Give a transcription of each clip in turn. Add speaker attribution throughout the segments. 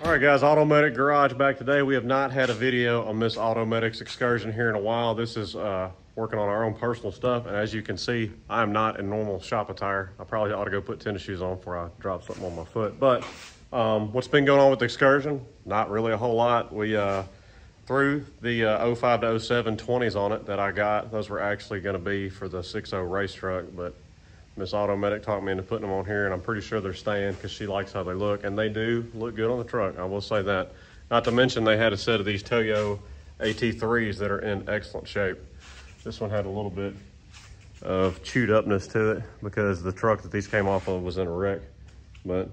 Speaker 1: All right, guys, Automedics Garage back today. We have not had a video on Mrs Automedics Excursion here in a while. This is working on our own personal stuff, and as you can see, I am not in normal shop attire. I probably ought to go put tennis shoes on before I drop something on my foot. But what's been going on with the Excursion? Not really a whole lot. We threw the 05 to 07 20s on it that I got. Those were actually going to be for the 6.0 race truck, but Mrs Automedics talked me into putting them on here, and I'm pretty sure they're staying because she likes how they look, and they do look good on the truck. I will say that. Not to mention they had a set of these Toyo AT3s that are in excellent shape. This one had a little bit of chewed upness to it because the truck that these came off of was in a wreck. But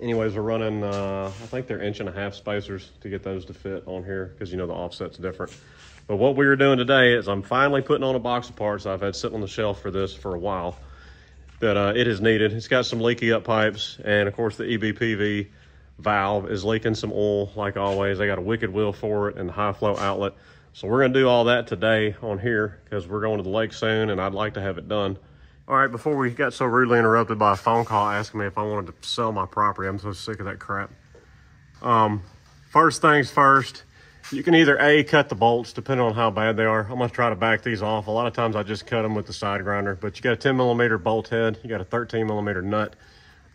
Speaker 1: anyways, we're running, I think they're 1.5 inch spacers to get those to fit on here because you know the offset's different. But what we are doing today is I'm finally putting on a box of parts I've had sitting on the shelf for this for a while that it is needed. It's got some leaky up pipes, and of course the Ebpv valve is leaking some oil like always. They got a wicked wheel for it and the high flow outlet. So we're gonna do all that today on here because we're going to the lake soon and I'd like to have it done. All right, before we got so rudely interrupted by a phone call asking me if I wanted to sell my property, I'm so sick of that crap. First things first, you can either A, cut the bolts depending on how bad they are. I'm gonna try to back these off. A lot of times I just cut them with the side grinder, but you got a 10mm bolt head, you got a 13mm nut.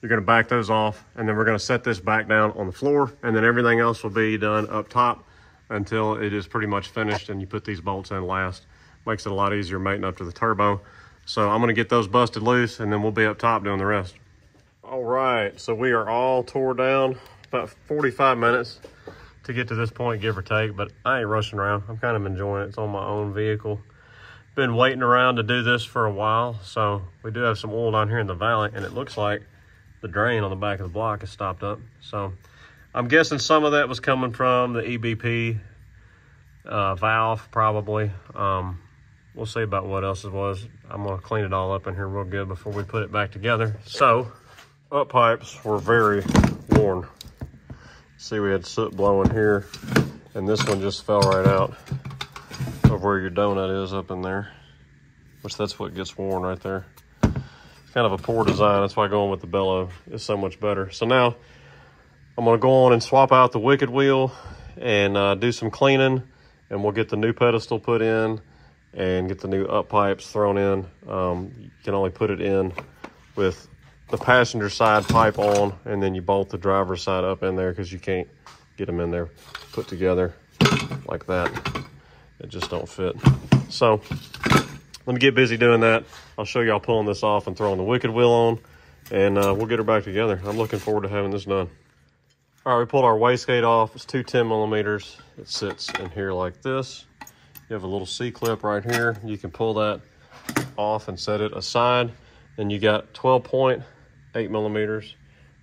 Speaker 1: You're gonna back those off, and then we're gonna set this back down on the floor, and then everything else will be done up top until it is pretty much finished, and you put these bolts in last. Makes it a lot easier mating up to the turbo. So I'm gonna get those busted loose, and then we'll be up top doing the rest. All right, so we are all tore down, about 45 minutes to get to this point, give or take, but I ain't rushing around. I'm kind of enjoying it. It's on my own vehicle. Been waiting around to do this for a while, so we do have some oil down here in the valley, and it looks like the drain on the back of the block is stopped up. So I'm guessing some of that was coming from the Ebp valve, probably. We'll see about what else it was. I'm gonna clean it all up in here real good before we put it back together. So, up pipes were very worn. See, we had soot blowing here, and this one just fell right out of where your donut is up in there, which that's what gets worn right there. It's kind of a poor design. That's why going with the bellow is so much better. So now I'm gonna go on and swap out the wicked wheel and do some cleaning, and we'll get the new pedestal put in and get the new up pipes thrown in. You can only put it in with the passenger side pipe on, and then you bolt the driver's side up in there because you can't get them in there put together like that. It just don't fit. So let me get busy doing that. I'll show y'all pulling this off and throwing the wicked wheel on, and we'll get her back together. I'm looking forward to having this done. All right, we pulled our wastegate off. It's two 10mm. It sits in here like this. You have a little C-clip right here. You can pull that off and set it aside. Then you got 12.8mm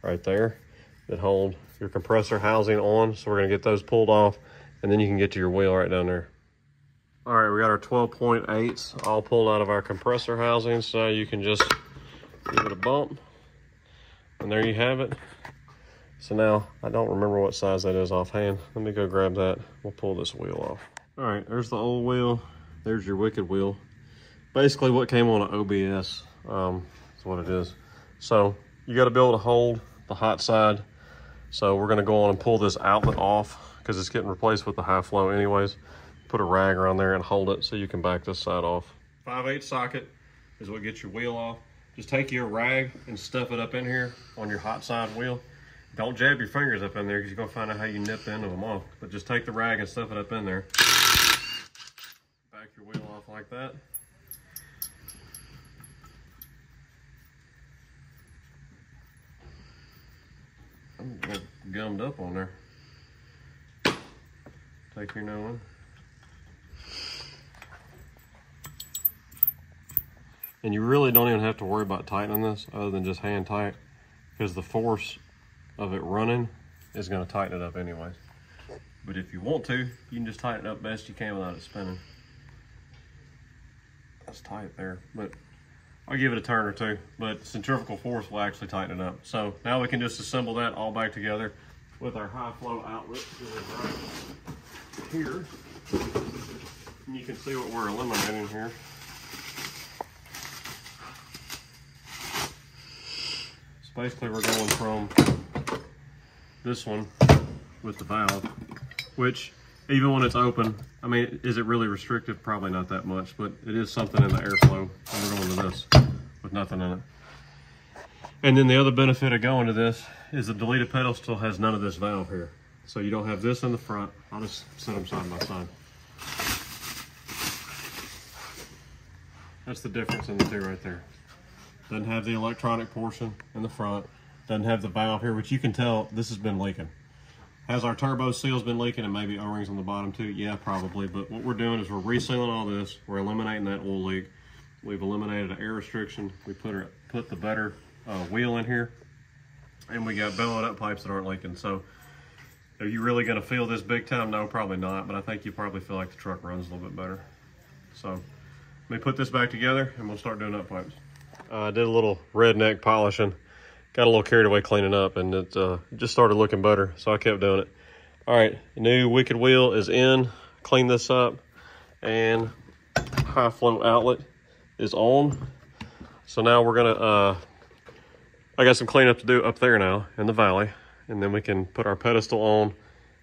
Speaker 1: right there that hold your compressor housing on. So we're gonna get those pulled off, and then you can get to your wheel right down there. All right, we got our 12.8s all pulled out of our compressor housing, so you can just give it a bump, and there you have it. So now, I don't remember what size that is offhand. Let me go grab that. We'll pull this wheel off. All right, there's the old wheel. There's your wicked wheel. Basically what came on an OBS is what it is. So you got to be able to hold the hot side. So we're gonna go on and pull this outlet off because it's getting replaced with the high flow anyways. Put a rag around there and hold it so you can back this side off. 5/8 socket is what gets your wheel off. Just take your rag and stuff it up in here on your hot side wheel. Don't jab your fingers up in there because you're gonna find out how you nip the end of them off. But just take the rag and stuff it up in there. Back your wheel off like that. I'm gummed up on there. Take your new one. And you really don't even have to worry about tightening this other than just hand tight, because the force of it running is going to tighten it up anyways. But if you want to, you can just tighten it up best you can without it spinning. That's tight there, but I'll give it a turn or two, but centrifugal force will actually tighten it up. So now we can just assemble that all back together with our high flow outlet right here. And you can see what we're eliminating here. So basically we're going from this one with the valve, which even when it's open, I mean, is it really restrictive? Probably not that much, but it is something in the airflow. And we're going to this with nothing in it. And then the other benefit of going to this is the deleted pedal still has none of this valve here. So you don't have this in the front. I'll just set them side by side. That's the difference in the two right there. Doesn't have the electronic portion in the front. Doesn't have the valve here, which you can tell this has been leaking. Has our turbo seals been leaking and maybe O-rings on the bottom too? Yeah, probably. But what we're doing is we're resealing all this. We're eliminating that oil leak. We've eliminated an air restriction. We put the better wheel in here. And we got bellowed up pipes that aren't leaking. So are you really gonna feel this big time? No, probably not. But I think you probably feel like the truck runs a little bit better. So let me put this back together and we'll start doing up pipes. I did a little redneck polishing. Got a little carried away cleaning up, and it just started looking better, so I kept doing it. All right, new Wicked wheel is in. Clean this up, and high flow outlet is on. So now we're gonna, I got some cleanup to do up there now in the valley, and then we can put our pedestal on,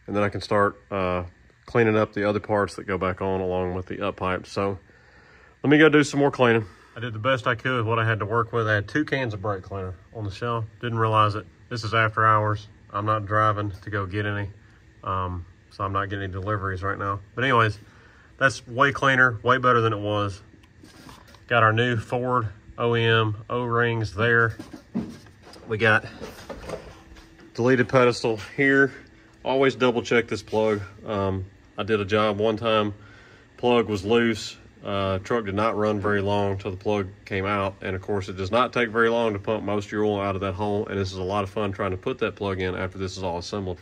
Speaker 1: and then I can start cleaning up the other parts that go back on along with the up pipes. So let me go do some more cleaning. I did the best I could with what I had to work with. I had 2 cans of brake cleaner on the shelf. Didn't realize it. This is after hours. I'm not driving to go get any. So I'm not getting any deliveries right now. But anyways, that's way cleaner, way better than it was. Got our new Ford OEM O-rings there. We got deleted pedestal here. Always double check this plug. I did a job one time, plug was loose. Truck did not run very long till the plug came out, and of course it does not take very long to pump most of your oil out of that hole, and this is a lot of fun trying to put that plug in after this is all assembled.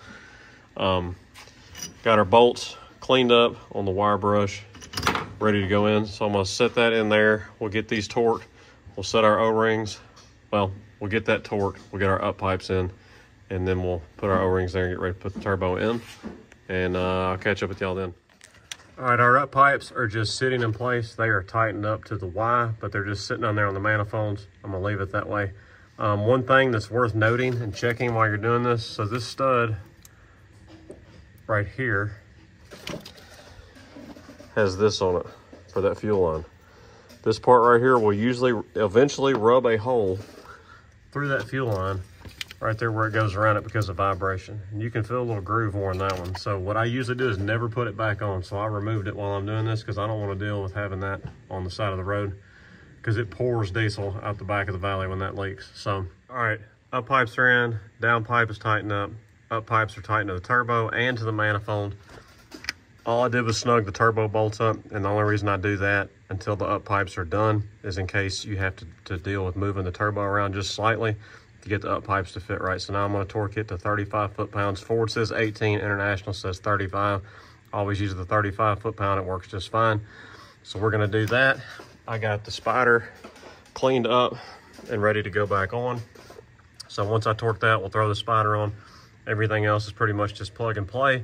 Speaker 1: Got our bolts cleaned up on the wire brush, ready to go in, so I'm going to set that in there. We'll get these torqued, we'll set our O-rings, well, we'll get that torqued, we'll get our up pipes in, and then we'll put our O-rings there and get ready to put the turbo in, and I'll catch up with y'all then. All right, our up pipes are just sitting in place. They are tightened up to the Y, but they're just sitting on there on the manifolds. I'm gonna leave it that way. One thing that's worth noting and checking while you're doing this, so this stud right here has this on it for that fuel line. This part right here will eventually rub a hole through that fuel line right there where it goes around it because of vibration. And you can feel a little groove more in that one. So what I usually do is never put it back on. So I removed it while I'm doing this because I don't want to deal with having that on the side of the road because it pours diesel out the back of the valley when that leaks. So, all right, up pipes are in, down pipe is tightened up. Up pipes are tightened to the turbo and to the manifold. All I did was snug the turbo bolts up, and the only reason I do that until the up pipes are done is in case you have to deal with moving the turbo around just slightly to get the up pipes to fit right. So now I'm going to torque it to 35 foot-pounds. Ford says 18, International says 35. Always use the 35 foot-pound, it works just fine. So we're going to do that. I got the spider cleaned up and ready to go back on. So once I torque that, we'll throw the spider on. Everything else is pretty much just plug and play.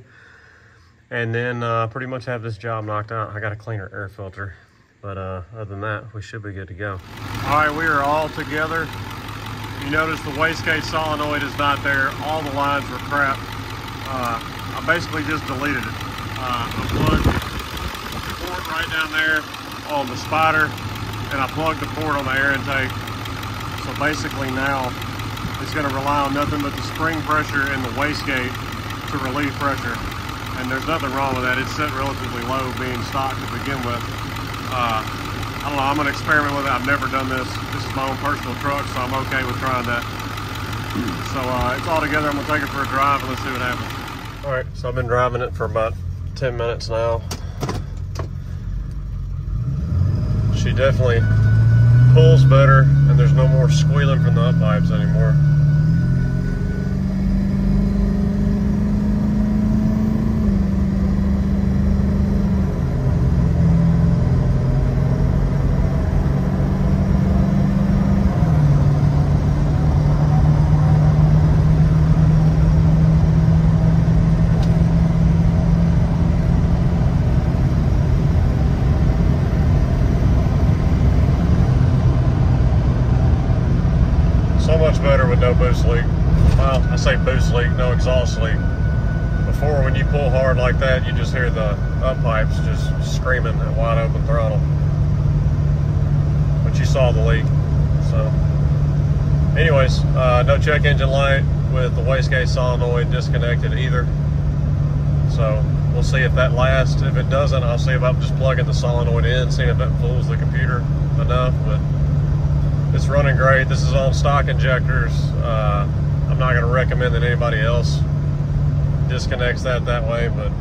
Speaker 1: And then pretty much have this job knocked out. I got a cleaner air filter. But other than that, we should be good to go. All right, we are all together. You notice the wastegate solenoid is not there. All the lines were crap. I basically just deleted it. I plugged the port right down there on the spider, and I plugged the port on the air intake. So basically now, it's gonna rely on nothing but the spring pressure in the wastegate to relieve pressure. And there's nothing wrong with that. It's set relatively low being stock to begin with. I don't know, I'm gonna experiment with it. I've never done this. This is my own personal truck, so I'm okay with trying that. So it's all together. I'm gonna take it for a drive and let's see what happens. All right, so I've been driving it for about 10 minutes now. She definitely pulls better, and there's no more squealing from the up pipes anymore. Better with no boost leak. Well, I say boost leak, no exhaust leak. before, when you pull hard like that, you just hear the up pipes just screaming at wide open throttle. But you saw the leak. So anyways, no check engine light with the wastegate solenoid disconnected either. So we'll see if that lasts. If it doesn't, I'll see about just plugging the solenoid in, seeing if that fools the computer enough. But it's running great. This is on stock injectors. I'm not going to recommend that anybody else disconnects that way, but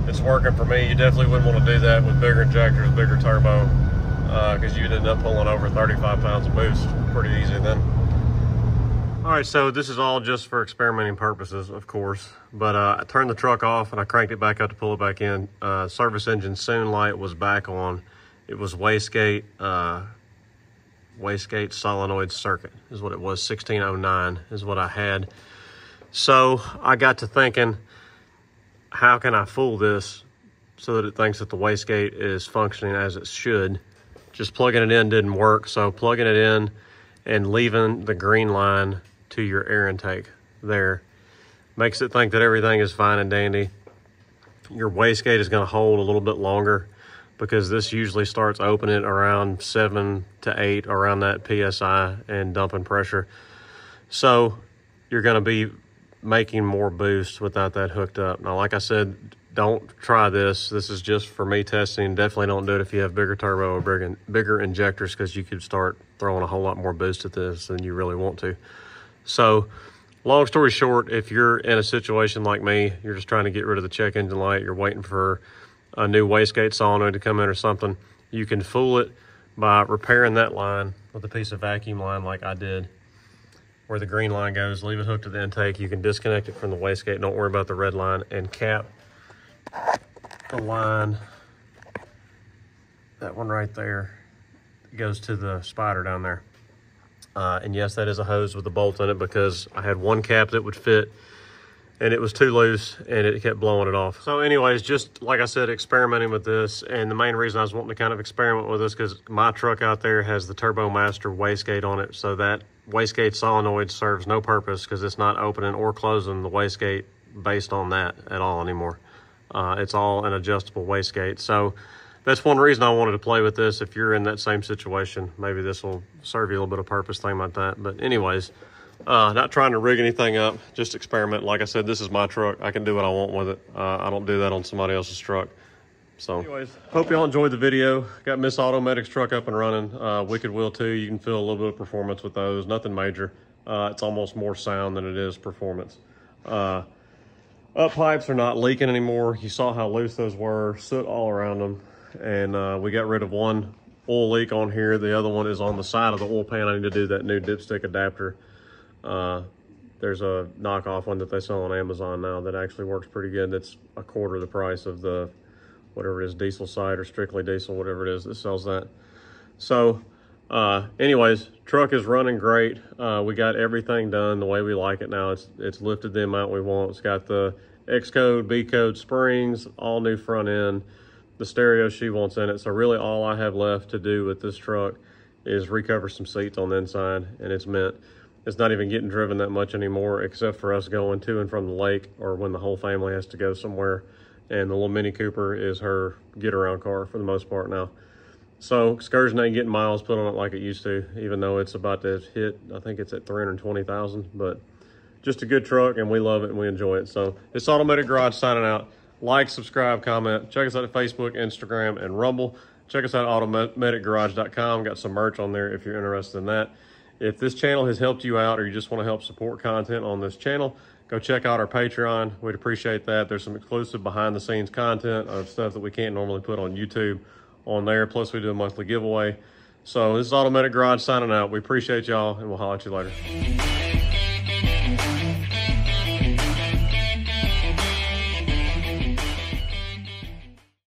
Speaker 1: it's working for me. You definitely wouldn't want to do that with bigger injectors, bigger turbo, because you'd end up pulling over 35 pounds of boost pretty easy then. All right, so this is all just for experimenting purposes, of course, but I turned the truck off and I cranked it back up to pull it back in. Service engine soon light was back on. It was wastegate solenoid circuit is what it was. 1609 is what I had. So I got to thinking, how can I fool this so that it thinks that the wastegate is functioning as it should? Just plugging it in didn't work, so plugging it in and leaving the green line to your air intake there makes it think that everything is fine and dandy. Your wastegate is going to hold a little bit longer because this usually starts opening around 7 to 8 around that PSI and dumping pressure. So you're going to be making more boost without that hooked up. Now, like I said, don't try this. This is just for me testing. Definitely don't do it if you have bigger turbo or bigger injectors, because you could start throwing a whole lot more boost at this than you really want to. So long story short, if you're in a situation like me, you're just trying to get rid of the check engine light, you're waiting for a new wastegate solenoid to come in or something, you can fool it by repairing that line with a piece of vacuum line like I did, where the green line goes. Leave it hooked to the intake. You can disconnect it from the wastegate. Don't worry about the red line, and cap the line, that one right there, it goes to the spider down there. And yes, that is a hose with a bolt in it, because I had one cap that would fit and it was too loose and it kept blowing it off. So anyways, just like I said, experimenting with this. And the main reason I was wanting to kind of experiment with this, because my truck out there has the Turbo Master wastegate on it. So that wastegate solenoid serves no purpose, because it's not opening or closing the wastegate based on that at all anymore. It's all an adjustable wastegate. So that's one reason I wanted to play with this. If you're in that same situation, maybe this will serve you a little bit of purpose, thing like that. But anyways, not trying to rig anything up, just experiment. Like I said, this is my truck. I can do what I want with it. I don't do that on somebody else's truck. So anyways, hope y'all enjoyed the video. Got Mrs Automedics truck up and running. Wicked Wheel 2, you can feel a little bit of performance with those. Nothing major. It's almost more sound than it is performance. Up pipes are not leaking anymore. You saw how loose those were, soot all around them. And we got rid of one oil leak on here. The other one is on the side of the oil pan. I need to do that new dipstick adapter. There's a knockoff one that they sell on Amazon now that actually works pretty good. That's a quarter the price of the, whatever it is, diesel side or strictly diesel, whatever it is that sells that. So anyways, truck is running great. We got everything done the way we like it now. It's lifted the amount we want. It's got the X code, B code springs, all new front end, the stereo she wants in it. So really all I have left to do with this truck is recover some seats on the inside, and it's mint. It's not even getting driven that much anymore, except for us going to and from the lake, or when the whole family has to go somewhere. And the little Mini Cooper is her get-around car for the most part now. So Excursion ain't getting miles put on it like it used to, even though it's about to hit, I think it's at 320,000, but just a good truck, and we love it and we enjoy it. So it's Automatic Garage signing out. Like, subscribe, comment. Check us out at Facebook, Instagram, and Rumble. Check us out at automaticgarage.com. Got some merch on there if you're interested in that. If this channel has helped you out, or you just want to help support content on this channel, go check out our Patreon. We'd appreciate that. There's some exclusive behind-the-scenes content of stuff that we can't normally put on YouTube on there. Plus, we do a monthly giveaway. So this is Automatic Garage signing out. We appreciate y'all, and we'll holler at you later.